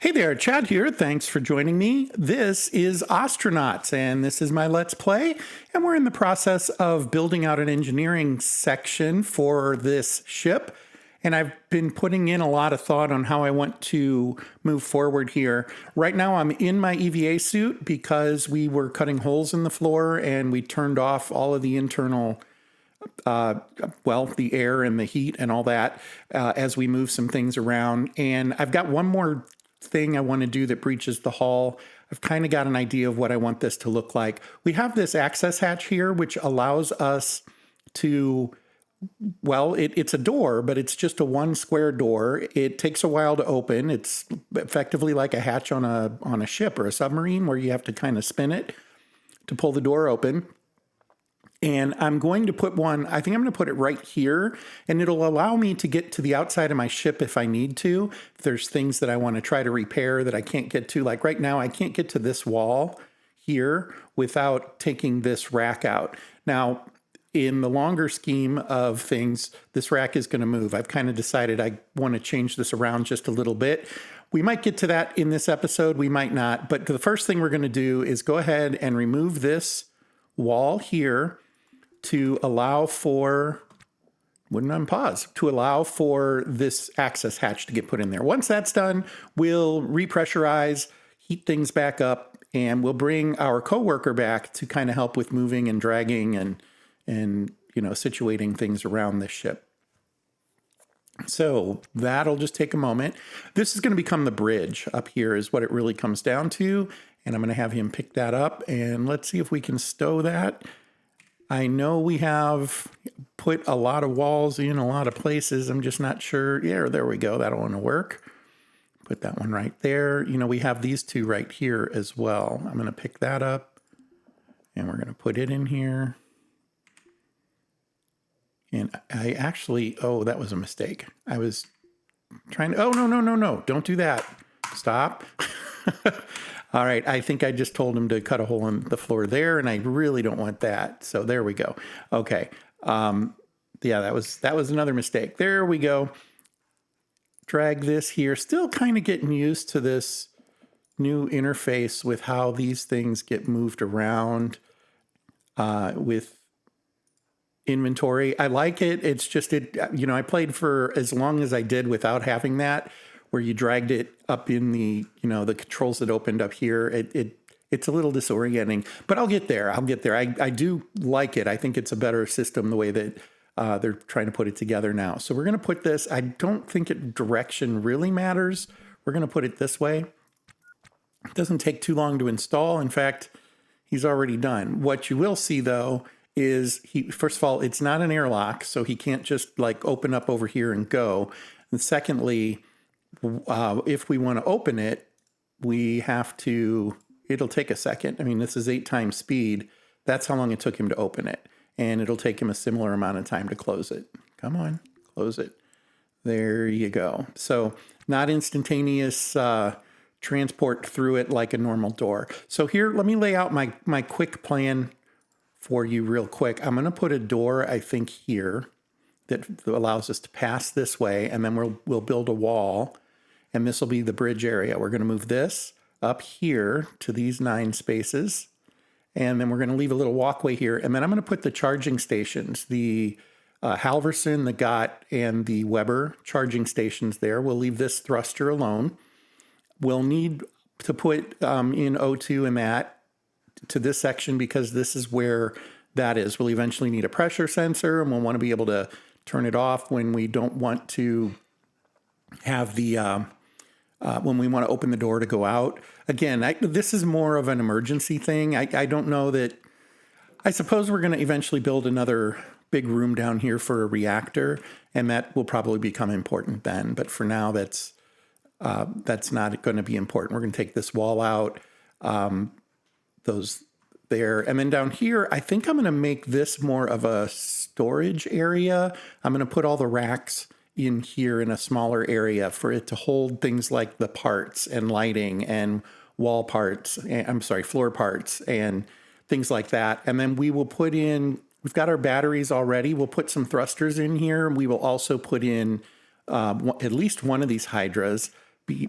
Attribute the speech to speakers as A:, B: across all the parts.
A: Hey there, Chad here. Thanks for joining me. This is Ostranauts, and this is my Let's Play. And we're in the process of building out an engineering section for this ship. And I've been putting in a lot of thought on how I want to move forward here. Right now, I'm in my EVA suit because we were cutting holes in the floor and we turned off all of the internal the air and the heat and all that as we move some things around. And I've got one more thing I want to do that breaches the hull. I've kind of got an idea of what I want this to look like. We have this access hatch here, which allows us to, it's a door, but it's just a one square door. It takes a while to open. It's effectively like a hatch on a ship or a submarine where you have to kind of spin it to pull the door open. And I'm going to put one, I think I'm going to put it right here, and it'll allow me to get to the outside of my ship if I need to. If there's things that I want to try to repair that I can't get to, like right now, I can't get to this wall here without taking this rack out. Now, in the longer scheme of things, this rack is going to move. I've kind of decided I want to change this around just a little bit. We might get to that in this episode, we might not, but the first thing we're going to do is go ahead and remove this wall here to allow for, to allow for this access hatch to get put in there. Once that's done, we'll repressurize, heat things back up, and we'll bring our coworker back to kind of help with moving and dragging and situating things around this ship. So that'll just take a moment. This is going to become the bridge up here is what it really comes down to. And I'm going to have him pick that up, and let's see if we can stow that. I know we have put a lot of walls in a lot of places. I'm just not sure. Yeah, there we go. That'll want to work. Put that one right there. We have these two right here as well. I'm going to pick that up and we're going to put it in here. And I actually, that was a mistake. I was trying to, no. Don't do that. Stop. All right, I think I just told him to cut a hole in the floor there, and I really don't want that. So there we go. Okay. That was another mistake. There we go. Drag this here. Still kind of getting used to this new interface with how these things get moved around with inventory. I like it. It's just, I played for as long as I did without having that, where you dragged it up in the, the controls that opened up here. It's a little disorienting, but I'll get there. I do like it. I think it's a better system the way that they're trying to put it together now. So we're going to put this, I don't think direction really matters. We're going to put it this way. It doesn't take too long to install. In fact, he's already done. What you will see though, is first of all, it's not an airlock, so he can't just like open up over here and go. And secondly, if we want to open it, it'll take a second. I mean, this is 8 times speed. That's how long it took him to open it. And it'll take him a similar amount of time to close it. Come on, close it. There you go. So not instantaneous transport through it like a normal door. So here, let me lay out my quick plan for you real quick. I'm going to put a door, I think, here that allows us to pass this way, and then we'll build a wall. And this will be the bridge area. We're going to move this up here to these 9 spaces. And then we're going to leave a little walkway here. And then I'm going to put the charging stations, the Halverson, the Gott, and the Weber charging stations there. We'll leave this thruster alone. We'll need to put in O2 and that to this section because this is where that is. We'll eventually need a pressure sensor, and we'll want to be able to turn it off when we don't want to have the when we want to open the door to go out. Again, this is more of an emergency thing. I don't know that. I suppose we're going to eventually build another big room down here for a reactor, and that will probably become important then. But for now, that's not going to be important. We're going to take this wall out, those there, and then down here, I think I'm going to make this more of a storage area. I'm going to put all the racks in here in a smaller area for it to hold things like the parts and lighting and wall parts, floor parts and things like that. And then we will put in, we've got our batteries already. We'll put some thrusters in here. We will also put in at least one of these hydras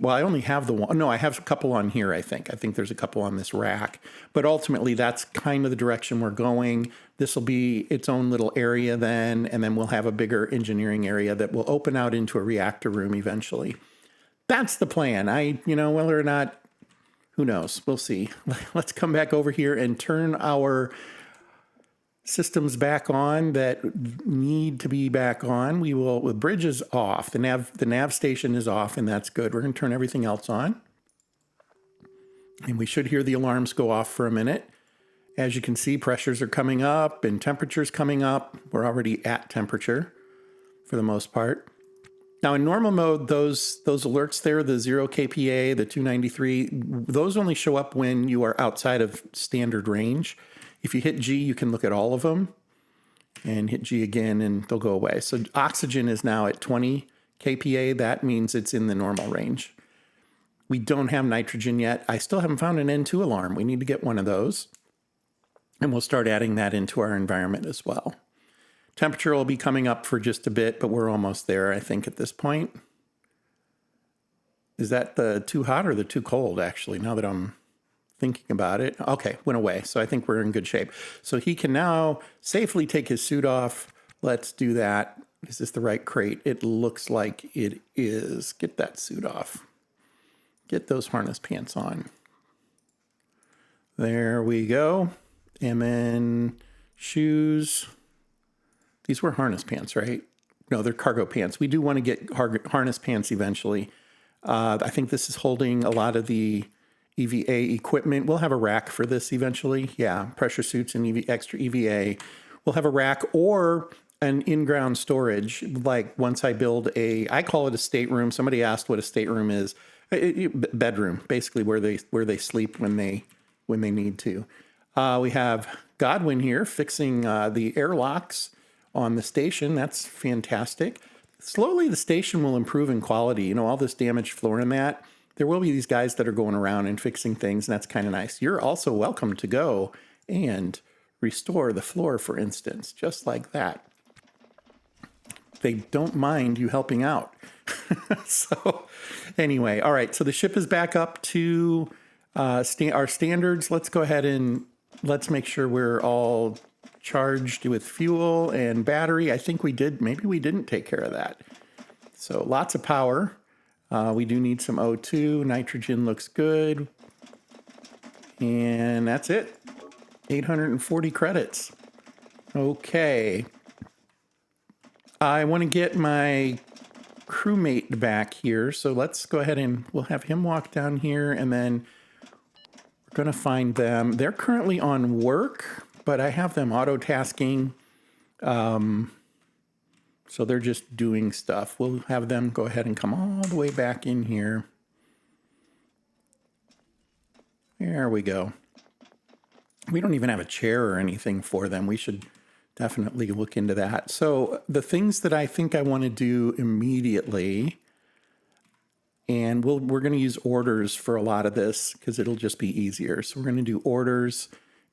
A: well, I only have the one. No, I have a couple on here, I think. I think there's a couple on this rack. But ultimately, that's kind of the direction we're going. This will be its own little area then, and then we'll have a bigger engineering area that will open out into a reactor room eventually. That's the plan. Whether or not, who knows? We'll see. Let's come back over here and turn our systems back on that need to be back on. We will, the bridge is off. The nav station is off, and that's good. We're going to turn everything else on. And we should hear the alarms go off for a minute. As you can see, pressures are coming up and temperatures coming up. We're already at temperature for the most part. Now in normal mode, those alerts there, the 0 kPa, the 293, those only show up when you are outside of standard range. If you hit G, you can look at all of them, and hit G again and they'll go away. So oxygen is now at 20 kPa. That means it's in the normal range. We don't have nitrogen yet. I still haven't found an N2 alarm. We need to get one of those. And we'll start adding that into our environment as well. Temperature will be coming up for just a bit, but we're almost there, I think, at this point. Is that the too hot or the too cold, actually, now that I'm thinking about it? Okay, went away. So I think we're in good shape. So he can now safely take his suit off. Let's do that. Is this the right crate? It looks like it is. Get that suit off. Get those harness pants on. There we go. And then shoes. These were harness pants, right? No, they're cargo pants. We do want to get harness pants eventually. I think this is holding a lot of the EVA equipment. We'll have a rack for this eventually. Yeah, pressure suits and extra EVA. We'll have a rack or an in-ground storage. Like once I build I call it a stateroom. Somebody asked what a stateroom is. Bedroom, basically where they sleep when they need to. We have Godwin here fixing the airlocks on the station. That's fantastic. Slowly, the station will improve in quality. All this damaged floor in that. There will be these guys that are going around and fixing things, and that's kind of nice. You're also welcome to go and restore the floor, for instance, just like that. They don't mind you helping out. So anyway, all right. So the ship is back up to our standards. Let's go ahead and let's make sure we're all charged with fuel and battery. I think we did. Maybe we didn't take care of that. So lots of power. We do need some O2. Nitrogen looks good. And that's it. 840 credits. Okay. I want to get my crewmate back here. So let's go ahead and we'll have him walk down here, and then we're going to find them. They're currently on work, but I have them auto-tasking. So they're just doing stuff. We'll have them go ahead and come all the way back in here. There we go. We don't even have a chair or anything for them. We should definitely look into that. So the things that I think I want to do immediately, and we're going to use orders for a lot of this because it'll just be easier. So we're going to do orders,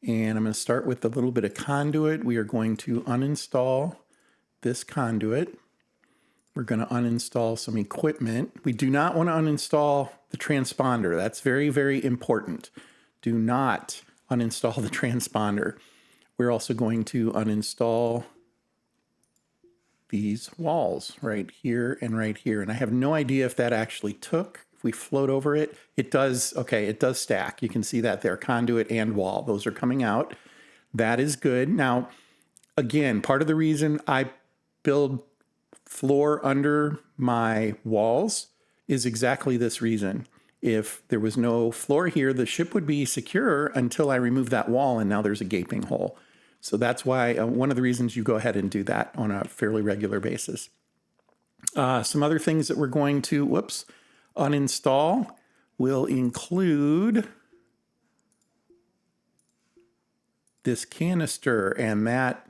A: and I'm going to start with a little bit of conduit. We are going to uninstall this conduit. We're going to uninstall some equipment. We do not want to uninstall the transponder. That's very, very important. Do not uninstall the transponder. We're also going to uninstall these walls right here and right here. And I have no idea if that actually took. If we float over it, it does. Okay, it does stack. You can see that there, conduit and wall. Those are coming out. That is good. Now, again, part of the reason I build floor under my walls is exactly this reason. If there was no floor here, the ship would be secure until I remove that wall, and now there's a gaping hole. So that's why one of the reasons you go ahead and do that on a fairly regular basis. Some other things that we're going to, uninstall will include this canister and that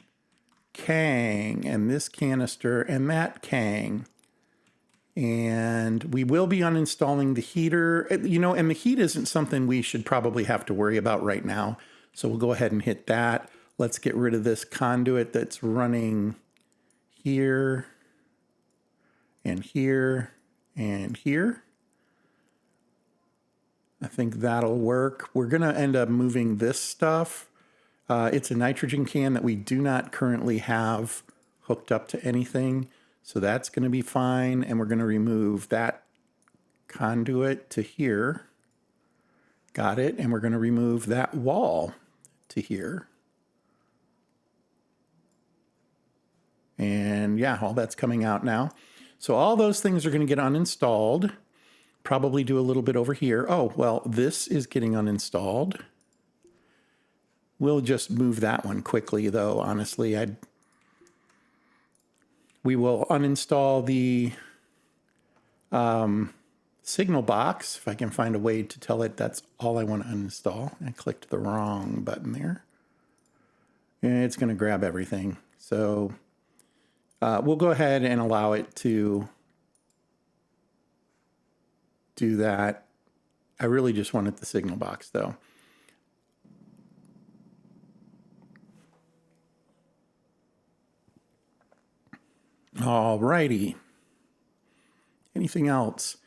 A: Kang, and this canister and that Kang. And we will be uninstalling the heater, and the heat isn't something we should probably have to worry about right now. So we'll go ahead and hit that. Let's get rid of this conduit that's running here and here and here. think that'll work. We're going to end up moving this stuff. It's a nitrogen can that we do not currently have hooked up to anything. So that's going to be fine. And we're going to remove that conduit to here. Got it. And we're going to remove that wall to here. And yeah, all that's coming out now. So all those things are going to get uninstalled. Probably do a little bit over here. Oh, well, this is getting uninstalled. We'll just move that one quickly, though, honestly. We will uninstall the signal box, if I can find a way to tell it that's all I want to uninstall. I clicked the wrong button there. And it's going to grab everything. So we'll go ahead and allow it to do that. I really just wanted the signal box, though. All righty. Anything else?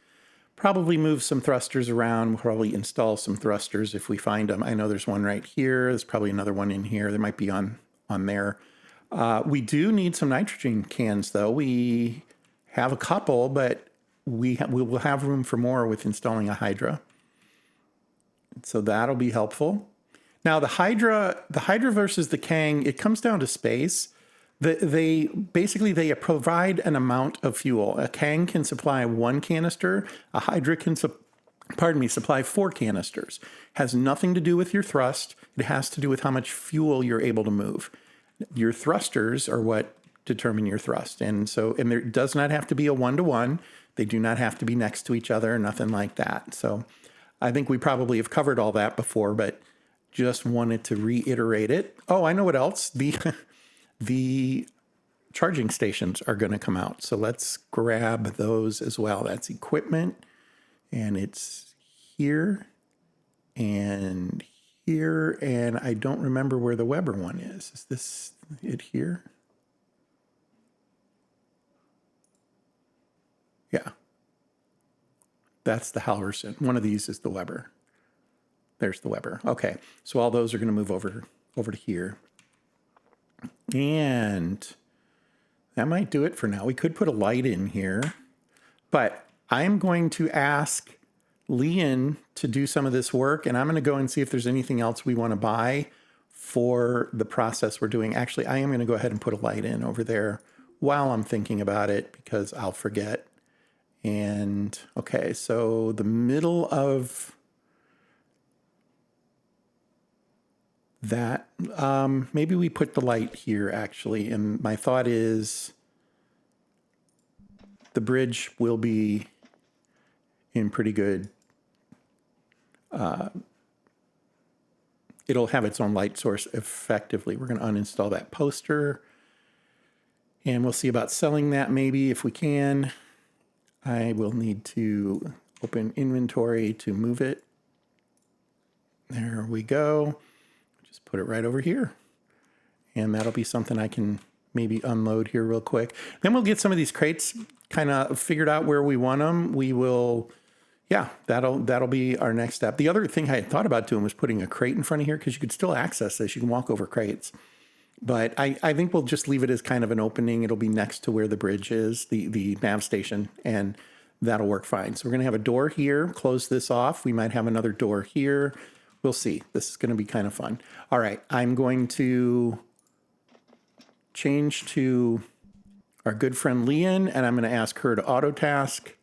A: Probably move some thrusters around. We'll probably install some thrusters if we find them. I know there's one right here. There's probably another one in here. There might be on there. We do need some nitrogen cans, though. We have a couple, but we will have room for more with installing a Hydra. So that'll be helpful. Now, the Hydra versus the Kang, it comes down to space. They provide an amount of fuel. A Kang can supply 1 canister. A Hydra can supply 4 canisters. Has nothing to do with your thrust. It has to do with how much fuel you're able to move. Your thrusters are what determine your thrust. And there does not have to be a 1-to-1. They do not have to be next to each other, nothing like that. So I think we probably have covered all that before, but just wanted to reiterate it. Oh, I know what else. The charging stations are going to come out. So let's grab those as well. That's equipment, and it's here and here, and I don't remember where the Weber one is. Is this it here? Yeah. That's the Halverson. One of these is the Weber. There's the Weber. Okay. So all those are going to move over to here. And that might do it for now. We could put a light in here, but I'm going to ask Leon to do some of this work, and I'm going to go and see if there's anything else we want to buy for the process we're doing. Actually, I am going to go ahead and put a light in over there while I'm thinking about it, because I'll forget. And okay, so the middle of that, maybe we put the light here actually. And my thought is the bridge will be in pretty good, it'll have its own light source effectively. We're going to uninstall that poster, and we'll see about selling that maybe if we can. I will need to open inventory to move it. There we go. Just put it right over here. And that'll be something I can maybe unload here real quick. Then we'll get some of these crates kind of figured out where we want them. We will, yeah, that'll be our next step. The other thing I had thought about doing was putting a crate in front of here, because you could still access this. You can walk over crates. But I think we'll just leave it as kind of an opening. It'll be next to where the bridge is, the nav station, and that'll work fine. So we're going to have a door here, close this off. We might have another door here. We'll see. This is going to be kind of fun. All right, I'm going to change to our good friend Leon, and I'm going to ask her to auto task,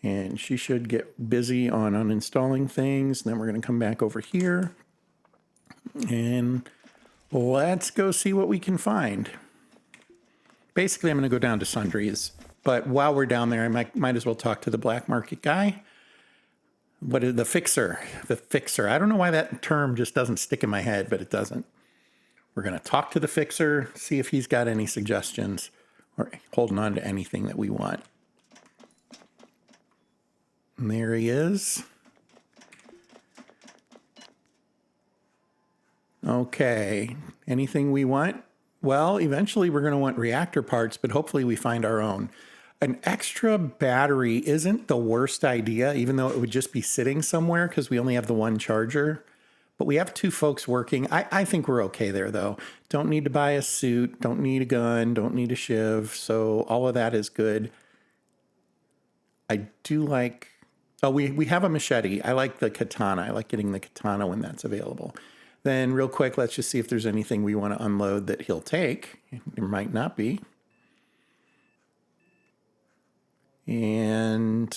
A: and she should get busy on uninstalling things. And then we're going to come back over here, and let's go see what we can find. Basically, I'm going to go down to Sundries, but while we're down there, I might as well talk to the black market guy. What is the fixer? The fixer. I don't know why that term just doesn't stick in my head, but it doesn't. We're going to talk to the fixer, see if he's got any suggestions or holding on to anything that we want. And there he is. Okay. Anything we want? Well, eventually we're going to want reactor parts, but hopefully we find our own. An extra battery isn't the worst idea, even though it would just be sitting somewhere because we only have the one charger. But we have 2 folks working. I think we're okay there, though. Don't need to buy a suit, don't need a gun, don't need a shiv. So all of that is good. I do like... Oh, we have a machete. I like the katana. I like getting the katana when that's available. Then real quick, let's just see if there's anything we want to unload that he'll take. There might not be. And...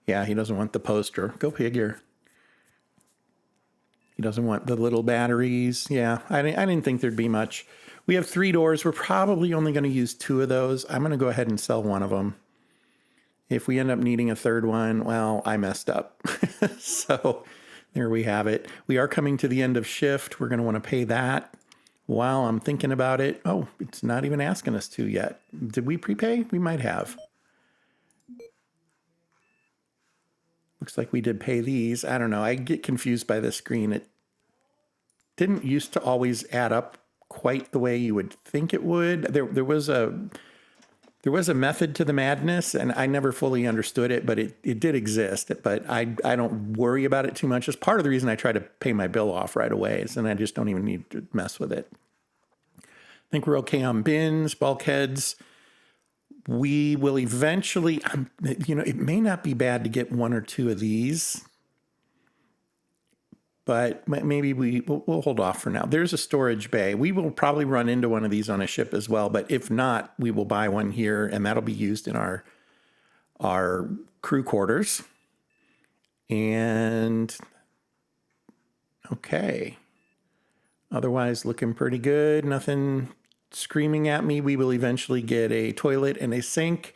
A: yeah, he doesn't want the poster. Go figure. He doesn't want the little batteries. Yeah, I didn't think there'd be much. We have 3 doors. We're probably only going to use 2 of those. I'm going to go ahead and sell one of them. If we end up needing a third one, well, I messed up. So there we have it. We are coming to the end of shift. We're going to want to pay that. While I'm thinking about it, oh, it's not even asking us to yet. Did we prepay? We might have. Looks like we did pay these. I don't know. I get confused by this screen. It didn't used to always add up quite the way you would think it would. There was a method to the madness, and I never fully understood it, but it did exist. But I don't worry about it too much. It's part of the reason I try to pay my bill off right away, and I just don't even need to mess with it. I think we're okay on bins, bulkheads. We will eventually, it may not be bad to get 1 or 2 of these, but maybe we'll hold off for now. There's a storage bay. We will probably run into one of these on a ship as well, but if not, we will buy one here, and that'll be used in our crew quarters. And okay, otherwise looking pretty good. Nothing screaming at me. We will eventually get a toilet and a sink.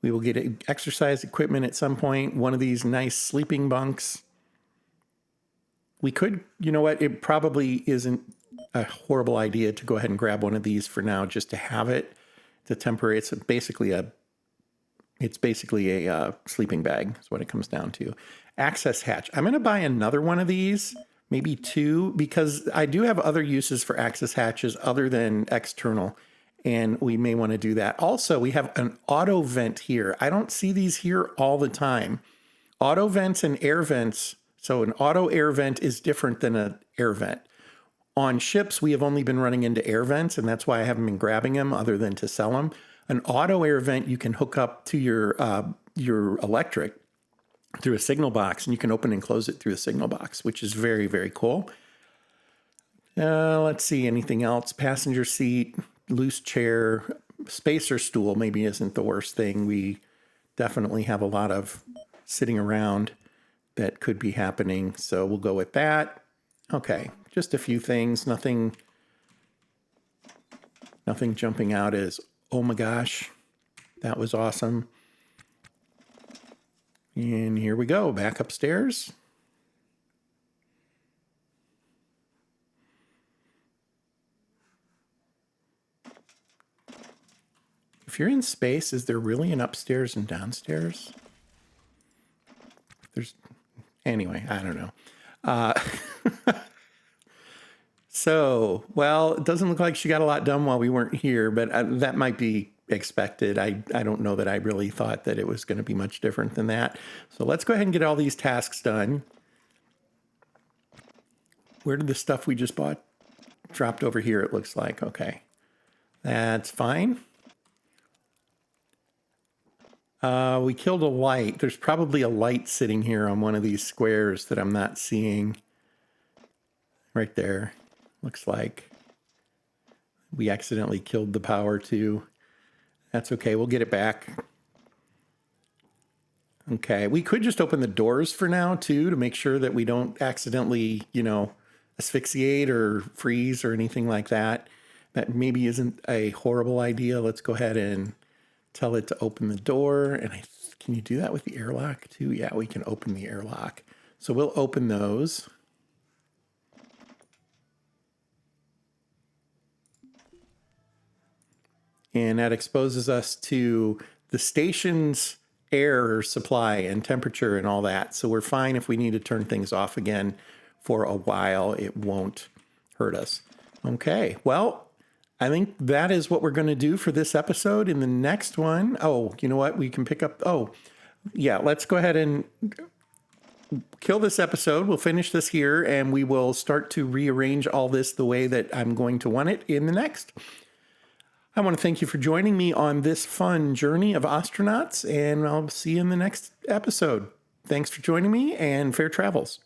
A: We will get exercise equipment at some point. One of these nice sleeping bunks. We could, you know what? It probably isn't a horrible idea to go ahead and grab one of these for now, just to have it. It's a temporary. It's basically a sleeping bag. Is what it comes down to. Access hatch. I'm going to buy another one of these. Maybe 2, because I do have other uses for access hatches other than external, and we may want to do that. Also, we have an auto vent here. I don't see these here all the time. Auto vents and air vents. So an auto air vent is different than an air vent. On ships, we have only been running into air vents, and that's why I haven't been grabbing them other than to sell them. An auto air vent you can hook up to your electric through a signal box, and you can open and close it through a signal box, which is very, very cool. Let's see, anything else? Passenger seat, loose chair, spacer stool maybe isn't the worst thing. We definitely have a lot of sitting around that could be happening, so we'll go with that. Okay, just a few things. Nothing jumping out as, oh my gosh, that was awesome. And here we go, back upstairs. If you're in space, is there really an upstairs and downstairs? Anyway, I don't know. So, well, it doesn't look like she got a lot done while we weren't here, but that might be expected. I don't know that I really thought that it was going to be much different than that. So let's go ahead and get all these tasks done. Where did the stuff we just bought dropped over here? It looks like. Okay, that's fine. We killed a light. There's probably a light sitting here on one of these squares that I'm not seeing. Right there. Looks like we accidentally killed the power too. That's okay. We'll get it back. Okay. We could just open the doors for now too, to make sure that we don't accidentally, asphyxiate or freeze or anything like that. That maybe isn't a horrible idea. Let's go ahead and tell it to open the door. And can you do that with the airlock too? Yeah, we can open the airlock. So we'll open those. And that exposes us to the station's air supply and temperature and all that. So we're fine if we need to turn things off again for a while. It won't hurt us. Okay, well, I think that is what we're going to do for this episode. In the next one, oh, you know what? We can pick up. Oh, yeah, let's go ahead and kill this episode. We'll finish this here and we will start to rearrange all this the way that I'm going to want it in the next. I want to thank you for joining me on this fun journey of Ostranauts, and I'll see you in the next episode. Thanks for joining me, and fair travels.